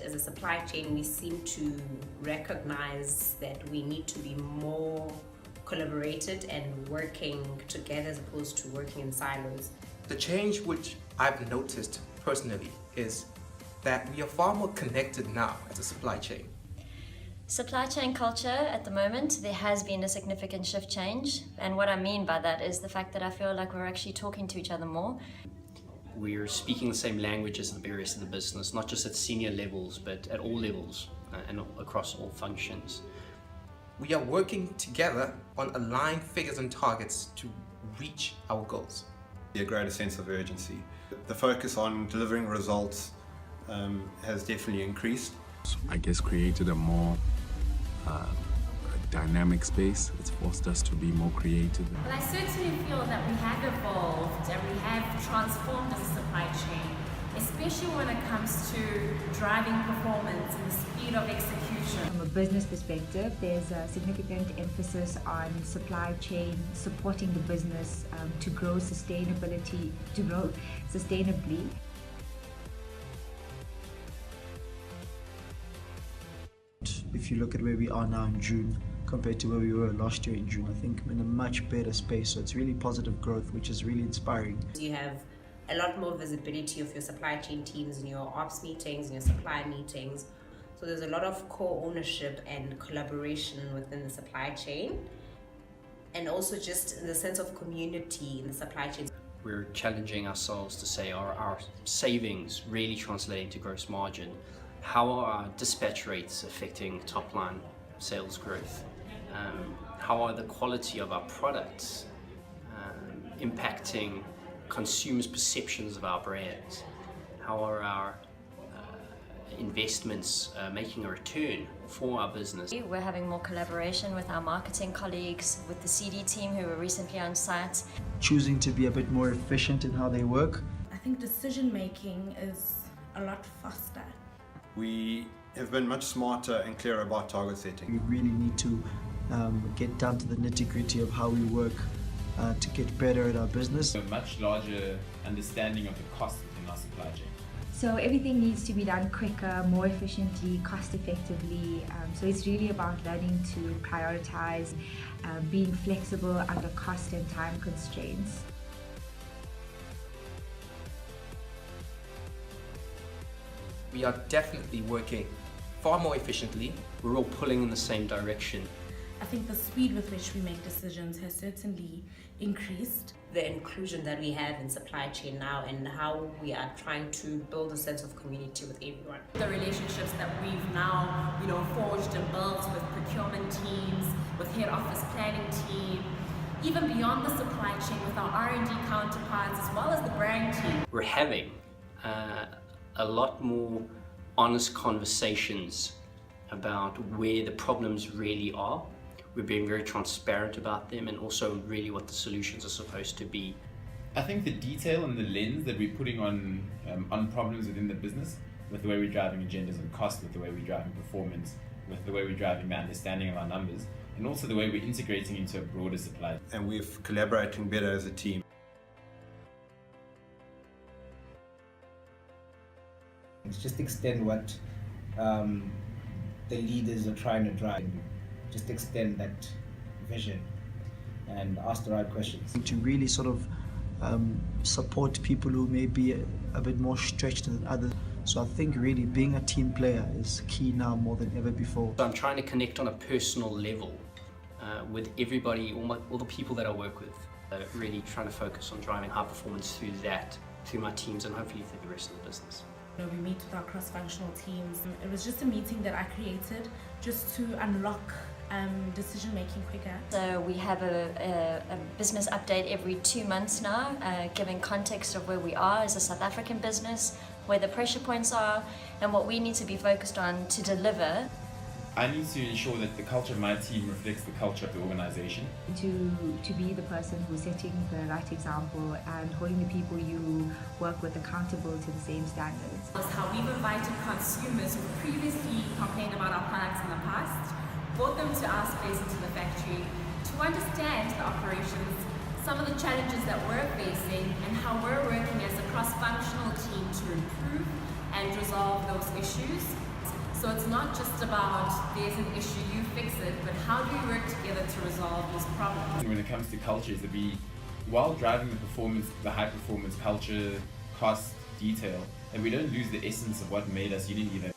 as a supply chain, we seem to recognize that we need to be more collaborated and working together as opposed to working in silos. The change which I've noticed personally is that we are far more connected now as a supply chain. Supply chain culture at the moment, there has been a significant shift change, and what I mean by that is the fact that I feel like we're actually talking to each other more. We're speaking the same language as the rest of the business, not just at senior levels, but at all levels and across all functions. We are working together on aligned figures and targets to reach our goals. A greater sense of urgency. The focus on delivering results has definitely increased. I guess created a more dynamic space. It's forced us to be more creative. Well, I certainly feel that we have evolved and we have transformed as a supply chain, especially when it comes to driving performance and the speed of execution. From a business perspective, there's a significant emphasis on supply chain supporting the business to grow sustainably. If you look at where we are now in June compared to where we were last year in June, I think we're in a much better space. So it's really positive growth, which is really inspiring. You have a lot more visibility of your supply chain teams in your ops meetings, in your supply meetings. So there's a lot of co-ownership and collaboration within the supply chain, and also just in the sense of community in the supply chain. We're challenging ourselves to say, are our savings really translating to gross margin? How are our dispatch rates affecting top line sales growth? How are the quality of our products impacting consumers' perceptions of our brands? How are our investments making a return for our business? We're having more collaboration with our marketing colleagues, with the CD team who were recently on site. Choosing to be a bit more efficient in how they work. I think decision making is a lot faster. We have been much smarter and clearer about target setting. We really need to get down to the nitty-gritty of how we work to get better at our business. A much larger understanding of the costs within our supply chain. So everything needs to be done quicker, more efficiently, cost effectively. So it's really about learning to prioritize, being flexible under cost and time constraints. We are definitely working far more efficiently. We're all pulling in the same direction. I think the speed with which we make decisions has certainly increased. The inclusion that we have in supply chain now and how we are trying to build a sense of community with everyone. The relationships that we've now, forged and built with procurement teams, with head office planning team, even beyond the supply chain with our R&D counterparts as well as the brand team. We're having a lot more honest conversations about where the problems really are. We're being very transparent about them and also really what the solutions are supposed to be. I think the detail and the lens that we're putting on problems within the business, with the way we're driving agendas and cost, with the way we're driving performance, with the way we're driving the understanding of our numbers, and also the way we're integrating into a broader supply. And we're collaborating better as a team. Just extend what the leaders are trying to drive. Just extend that vision and ask the right questions. To really sort of support people who may be a bit more stretched than others. So I think really being a team player is key now more than ever before. So I'm trying to connect on a personal level with everybody, all the people that I work with. Really trying to focus on driving high performance through my teams and hopefully through the rest of the business. We meet with our cross-functional teams. It was just a meeting that I created just to unlock decision-making quicker. So we have a business update every 2 months now, giving context of where we are as a South African business, where the pressure points are, and what we need to be focused on to deliver. I need to ensure that the culture of my team reflects the culture of the organization. To be the person who's setting the right example and holding the people you work with accountable to the same standards. That's how we've invited consumers who previously complained about our products in the past, brought them to our space into the factory to understand the operations, some of the challenges that we're facing, and how we're working as a cross-functional team to improve and resolve those issues. So it's not just about there's an issue, you fix it, but how do we work together to resolve these problems? When it comes to culture, is that we, while driving the performance, the high performance culture, cost, detail, and we don't lose the essence of what made us Unilever.